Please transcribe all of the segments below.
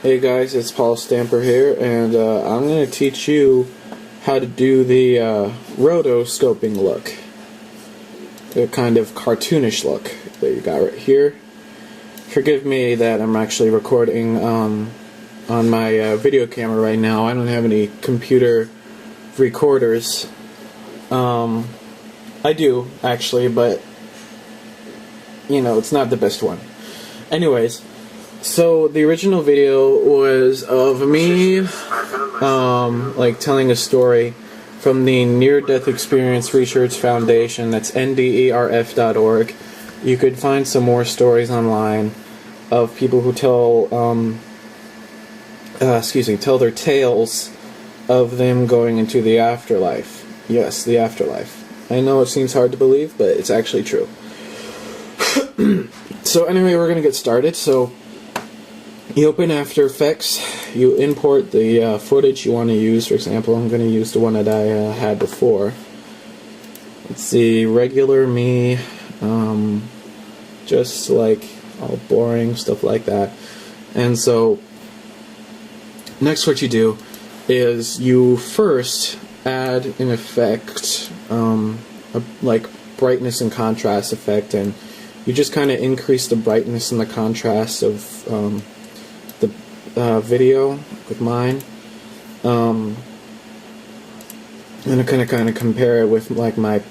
Hey guys, it's Paul Stamper here, and I'm going to teach you how to do the rotoscoping look. The kind of cartoonish look that you got right here. Forgive me that I'm actually recording on my video camera right now. I don't have any computer recorders. I do, actually, but, you know, it's not the best one. Anyways, so the original video was of me, like telling a story from the Near-Death Experience Research Foundation. That's nderf.org. You could find some more stories online of people who tell, tell their tales of them going into the afterlife. Yes, the afterlife. I know it seems hard to believe, but it's actually true. So anyway, we're going to get started. So you open After Effects, you import the footage you want to use. For example, I'm going to use the one that I had before. It's the regular me, just like all boring, stuff like that. And so, next what you do is you first add an effect, like brightness and contrast effect, and you just kind of increase the brightness and the contrast of the video with mine, and I kind of compare it with like my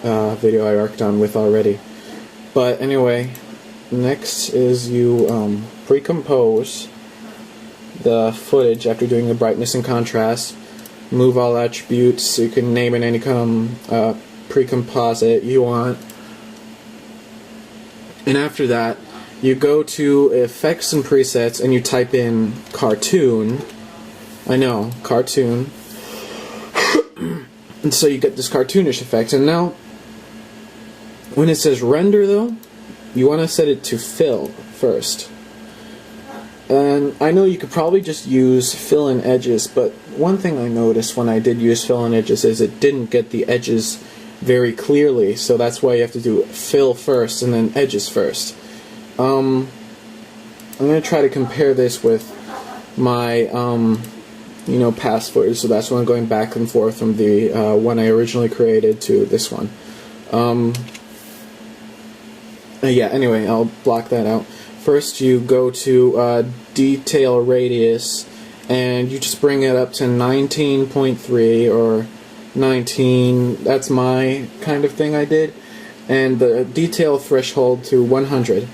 video I worked on with already. But anyway, next is you pre-compose the footage after doing the brightness and contrast. Move all attributes. You can name it any pre-composite you want. And after that, you go to Effects and Presets and you type in Cartoon. I know, Cartoon. And so you get this cartoonish effect. And now, when it says Render though, you want to set it to Fill first. And I know you could probably just use fill and edges, but one thing I noticed when I did use fill and edges is it didn't get the edges very clearly, so that's why you have to do fill first and then edges first. I'm going to try to compare this with my, past footage, so that's why I'm going back and forth from the one I originally created to this one. Yeah, anyway, I'll block that out. First, you go to Detail Radius, and you just bring it up to 19.3 or 19. That's my kind of thing I did. And the Detail Threshold to 100.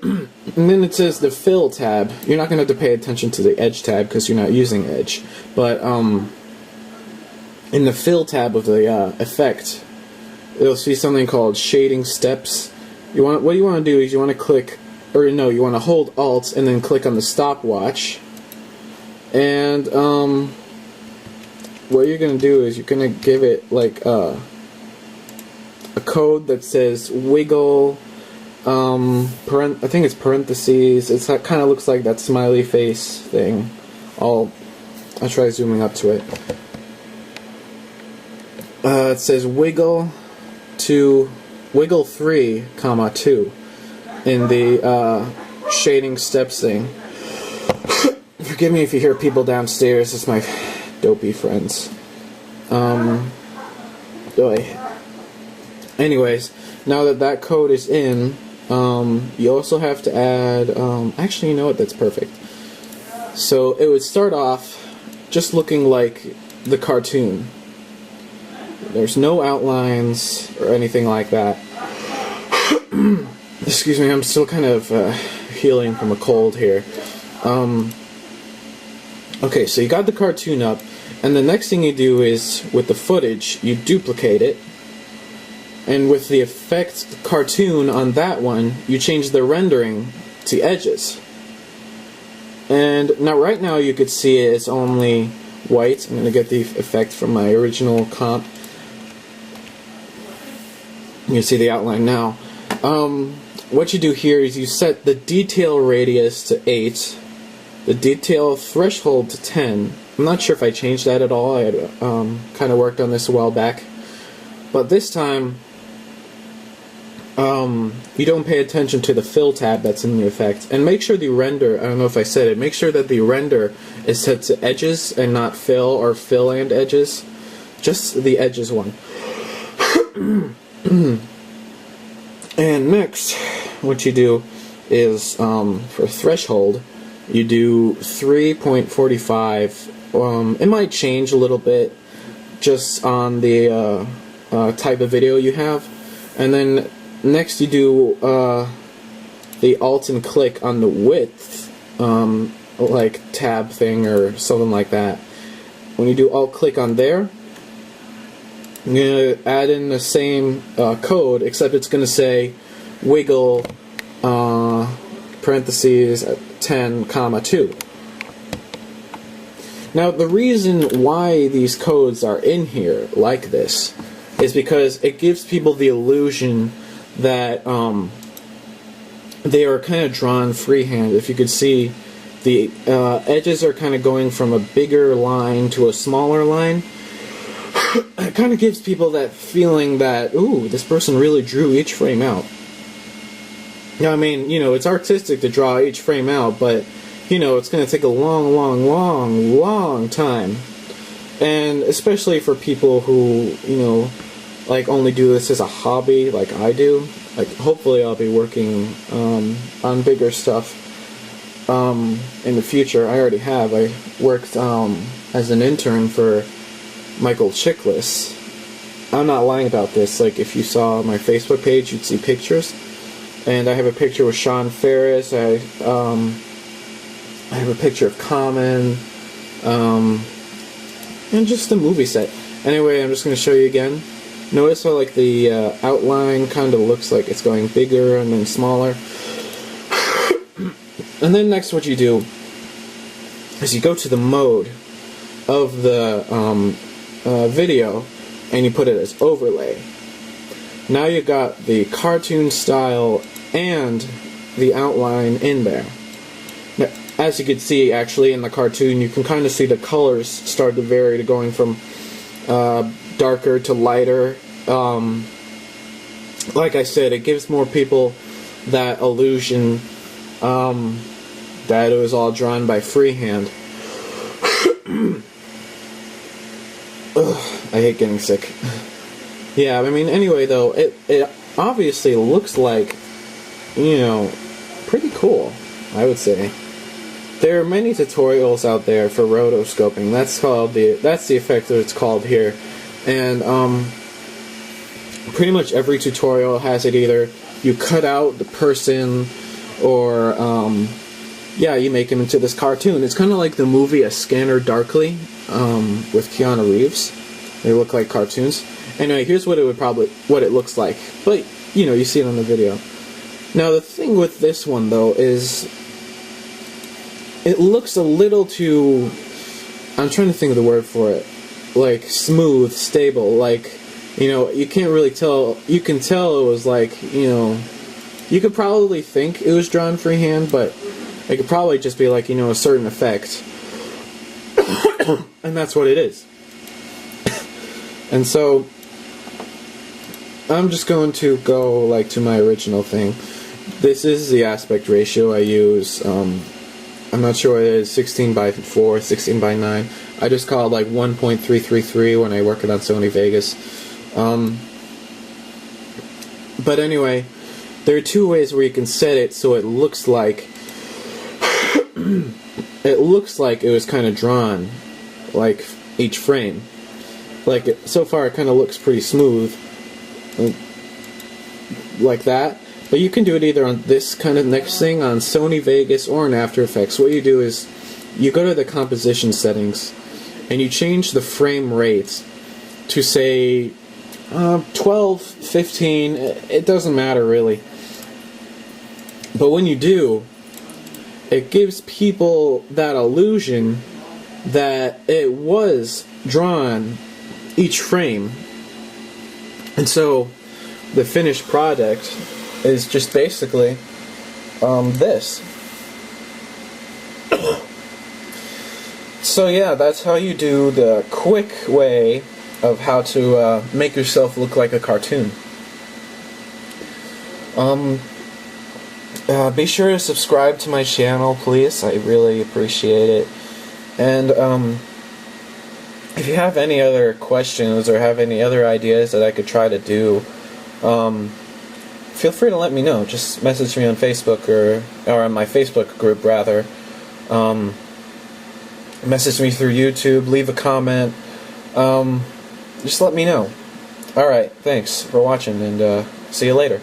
And then it says the Fill tab. You're not going to have to pay attention to the Edge tab because you're not using Edge. But in the Fill tab of the effect, you'll see something called Shading Steps. What you want to do is you want to click, or no, you want to hold Alt and then click on the stopwatch. And what you're going to do is you're going to give it like a code that says wiggle, I think it's parentheses. It's that kind of looks like that smiley face thing. I'll try zooming up to it. It says wiggle 3, 2 in the shading steps thing. Forgive me if you hear people downstairs. It's my dopey friends. Anyways, now that code is in, you also have to add, actually, you know what, that's perfect. So it would start off just looking like the cartoon. There's no outlines or anything like that. Excuse me, I'm still kind of healing from a cold here. Okay, so you got the cartoon up, and the next thing you do is, with the footage, you duplicate it, and with the effect cartoon on that one, you change the rendering to edges. And now, right now, you could see it's only white. I'm going to get the effect from my original comp. You can see the outline now. What you do here is you set the detail radius to 8, the detail threshold to 10. I'm not sure if I changed that at all. I had kind of worked on this a while back. But this time, you don't pay attention to the fill tab that's in the effect. And make sure the render, I don't know if I said it, make sure that the render is set to edges and not fill or fill and edges. Just the edges one. And next, what you do is, for threshold, you do 3.45. It might change a little bit just on the type of video you have. And then next you do the alt and click on the width, like tab thing or something like that. When you do alt click on there, I'm going to add in the same code, except it's going to say wiggle parentheses 10, 2. Now the reason why these codes are in here like this is because it gives people the illusion that they are kind of drawn freehand. If you could see, the edges are kind of going from a bigger line to a smaller line. It kind of gives people that feeling that, ooh, this person really drew each frame out. Now, I mean, you know, it's artistic to draw each frame out, but, you know, it's going to take a long time. And especially for people who, you know, like only do this as a hobby, like I do. Like, hopefully I'll be working on bigger stuff in the future. I already have. I worked as an intern for Michael Chiklis. I'm not lying about this. Like, if you saw my Facebook page, you'd see pictures. And I have a picture with Sean Ferris. I have a picture of Common. And just a movie set. Anyway, I'm just going to show you again. Notice how, like, the outline kind of looks like it's going bigger and then smaller. And then next what you do is you go to the mode of the video and you put it as overlay. Now you got the cartoon style and the outline in there. Now, as you can see, actually, in the cartoon, you can kind of see the colors start to vary, to going from darker to lighter. Like I said, it gives more people that illusion that it was all drawn by freehand. Ugh, I hate getting sick. Yeah, I mean, anyway, though, it obviously looks like, you know, pretty cool, I would say. There are many tutorials out there for rotoscoping. That's the effect that it's called here. And pretty much every tutorial has it. Either you cut out the person, or yeah, you make him into this cartoon. It's kind of like the movie A Scanner Darkly with Keanu Reeves. They look like cartoons. Anyway, here's what it looks like. But you know, you see it on the video. Now the thing with this one though is it looks a little too, I'm trying to think of the word for it, like smooth, stable, like, you know, you can't really tell, you can tell it was like, you know, you could probably think it was drawn freehand, but it could probably just be like, you know, a certain effect. And that's what it is. And so I'm just going to go like to my original thing. This is the aspect ratio I use. I'm not sure what it is, 16 by 4, 16 by 9. I just call it like 1.333 when I work it on Sony Vegas. But anyway, there are two ways where you can set it so it looks like it was kind of drawn, like each frame. Like so far, it kind of looks pretty smooth, like that. But you can do it either on this kind of next thing on Sony Vegas or in After Effects. What you do is you go to the composition settings and you change the frame rate to say 12, 15. It doesn't matter really. But when you do, it gives people that illusion that it was drawn each frame. And so the finished product is just basically this. So yeah, that's how you do the quick way of how to make yourself look like a cartoon. Be sure to subscribe to my channel, please. I really appreciate it. And if you have any other questions or have any other ideas that I could try to do, feel free to let me know. Just message me on Facebook or on my Facebook group rather. Message me through YouTube. Leave a comment. Just let me know. Alright, thanks for watching, and see you later.